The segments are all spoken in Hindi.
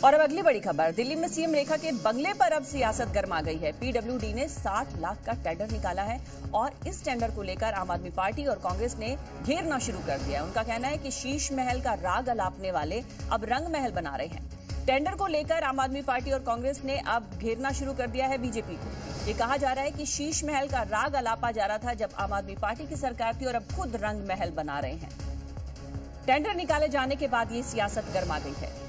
और अब अगली बड़ी खबर, दिल्ली में सीएम रेखा के बंगले पर अब सियासत गर्मा गई है। पीडब्ल्यूडी ने 60 लाख का टेंडर निकाला है और इस टेंडर को लेकर आम आदमी पार्टी और कांग्रेस ने घेरना शुरू कर दिया है। उनका कहना है कि शीश महल का राग अलापने वाले अब रंग महल बना रहे हैं। टेंडर को लेकर आम आदमी पार्टी और कांग्रेस ने अब घेरना शुरू कर दिया है बीजेपी को। ये कहा जा रहा है कि शीश महल का राग अलापा जा रहा था जब आम आदमी पार्टी की सरकार थी और अब खुद रंग महल बना रहे हैं। टेंडर निकाले जाने के बाद ये सियासत गर्मा गई है।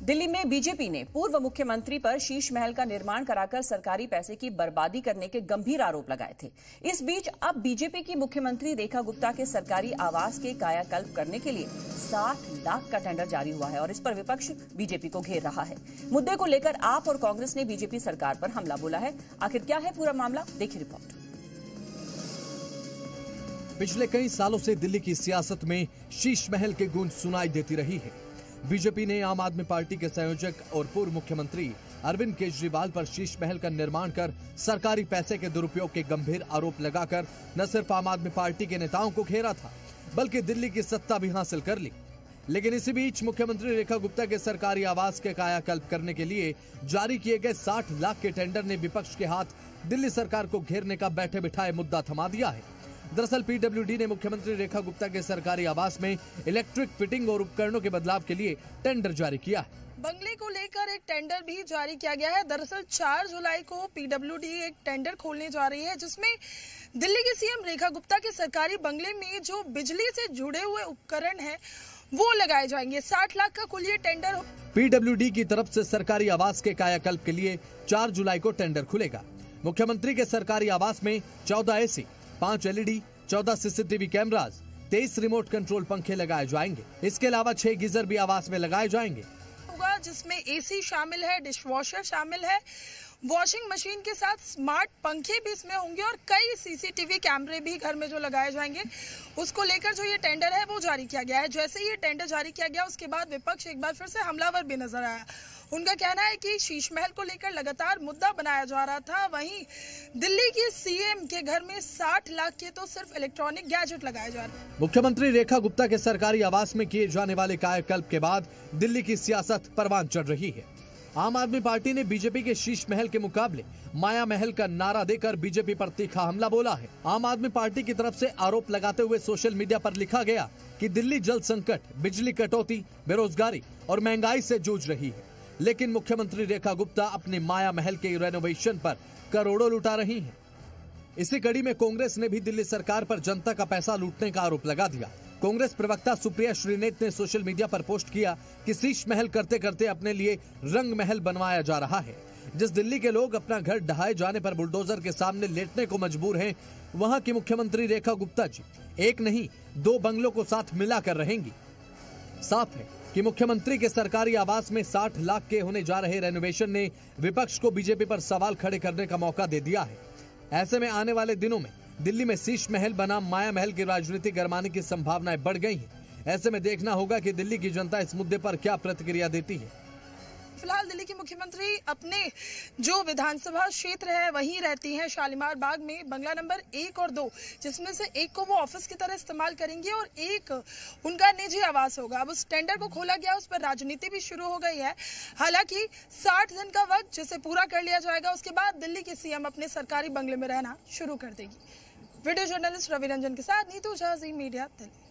दिल्ली में बीजेपी ने पूर्व मुख्यमंत्री पर शीश महल का निर्माण कराकर सरकारी पैसे की बर्बादी करने के गंभीर आरोप लगाए थे। इस बीच अब बीजेपी की मुख्यमंत्री रेखा गुप्ता के सरकारी आवास के कायाकल्प करने के लिए 60 लाख का टेंडर जारी हुआ है और इस पर विपक्ष बीजेपी को घेर रहा है। मुद्दे को लेकर आप और कांग्रेस ने बीजेपी सरकार पर हमला बोला है। आखिर क्या है पूरा मामला, देखिए रिपोर्ट। पिछले कई सालों से दिल्ली की सियासत में शीश महल की गूंज सुनाई देती रही है। बीजेपी ने आम आदमी पार्टी के संयोजक और पूर्व मुख्यमंत्री अरविंद केजरीवाल पर शीश महल का निर्माण कर सरकारी पैसे के दुरुपयोग के गंभीर आरोप लगाकर न सिर्फ आम आदमी पार्टी के नेताओं को घेरा था, बल्कि दिल्ली की सत्ता भी हासिल कर ली। लेकिन इसी बीच मुख्यमंत्री रेखा गुप्ता के सरकारी आवास के कायाकल्प करने के लिए जारी किए गए 60 लाख के टेंडर ने विपक्ष के हाथ दिल्ली सरकार को घेरने का बैठे बिठाए मुद्दा थमा दिया है। दरअसल पीडब्ल्यूडी ने मुख्यमंत्री रेखा गुप्ता के सरकारी आवास में इलेक्ट्रिक फिटिंग और उपकरणों के बदलाव के लिए टेंडर जारी किया है। बंगले को लेकर एक टेंडर भी जारी किया गया है। दरअसल 4 जुलाई को पीडब्ल्यूडी एक टेंडर खोलने जा रही है जिसमें दिल्ली के सीएम रेखा गुप्ता के सरकारी बंगले में जो बिजली से जुड़े हुए उपकरण है वो लगाए जाएंगे। 60 लाख का कुल ये टेंडर पीडब्ल्यूडी की तरफ से सरकारी आवास के कायाकल्प के लिए 4 जुलाई को टेंडर खुलेगा। मुख्यमंत्री के सरकारी आवास में 14 AC, 5 LED, 14 CCTV cameras, 23 remote control पंखे लगाए जाएंगे। इसके अलावा 6 गीजर भी आवास में लगाए जाएंगे, जिसमें एसी शामिल है, डिशवॉशर शामिल है, वॉशिंग मशीन के साथ स्मार्ट पंखे भी इसमें होंगे और कई सीसीटीवी कैमरे भी घर में जो लगाए जाएंगे। उसको लेकर जो ये टेंडर है वो जारी किया गया है। जैसे ही ये टेंडर जारी किया गया उसके बाद विपक्ष एक बार फिर से हमलावर भी नजर आया। उनका कहना है कि शीश महल को लेकर लगातार मुद्दा बनाया जा रहा था। वहीं दिल्ली की सीएम के घर में 60 लाख के तो सिर्फ इलेक्ट्रॉनिक गैजेट लगाए जा रहे हैं। मुख्यमंत्री रेखा गुप्ता के सरकारी आवास में किए जाने वाले कायाकल्प के बाद दिल्ली की सियासत परवान चढ़ रही है। आम आदमी पार्टी ने बीजेपी के शीश महल के मुकाबले माया महल का नारा देकर बीजेपी पर तीखा हमला बोला है। आम आदमी पार्टी की तरफ से आरोप लगाते हुए सोशल मीडिया पर लिखा गया कि दिल्ली जल संकट, बिजली कटौती, बेरोजगारी और महंगाई से जूझ रही है, लेकिन मुख्यमंत्री रेखा गुप्ता अपने माया महल के रेनोवेशन पर करोड़ों लुटा रही हैं। इसी कड़ी में कांग्रेस ने भी दिल्ली सरकार पर जनता का पैसा लूटने का आरोप लगा दिया। कांग्रेस प्रवक्ता सुप्रिया श्रीनेत ने सोशल मीडिया पर पोस्ट किया कि शीश महल करते करते अपने लिए रंग महल बनवाया जा रहा है। जिस दिल्ली के लोग अपना घर ढहाए जाने पर बुलडोजर के सामने लेटने को मजबूर हैं, वहां की मुख्यमंत्री रेखा गुप्ता जी एक नहीं 2 बंगलों को साथ मिलाकर रहेंगी। साफ है कि मुख्यमंत्री के सरकारी आवास में 60 लाख के होने जा रहे रेनोवेशन ने विपक्ष को बीजेपी पर सवाल खड़े करने का मौका दे दिया है। ऐसे में आने वाले दिनों में दिल्ली में शीश महल बनाम माया महल की राजनीति गरमाने की संभावनाएं बढ़ गई हैं। ऐसे में देखना होगा कि दिल्ली की जनता इस मुद्दे पर क्या प्रतिक्रिया देती है। फिलहाल दिल्ली की मुख्यमंत्री अपने जो विधानसभा क्षेत्र है वहीं रहती हैं, शालीमार बाग में बंगला नंबर 1 और 2, जिसमें से एक को वो ऑफिस की तरह इस्तेमाल करेंगे और एक उनका निजी आवास होगा। अब उस टेंडर को खोला गया, उस पर राजनीति भी शुरू हो गई है। हालांकि 60 दिन का वक्त जिसे पूरा कर लिया जाएगा उसके बाद दिल्ली के सीएम अपने सरकारी बंगले में रहना शुरू कर देगी। वीडियो जर्नलिस्ट रवि रंजन के साथ नीतू झा, जी मीडिया दिल्ली।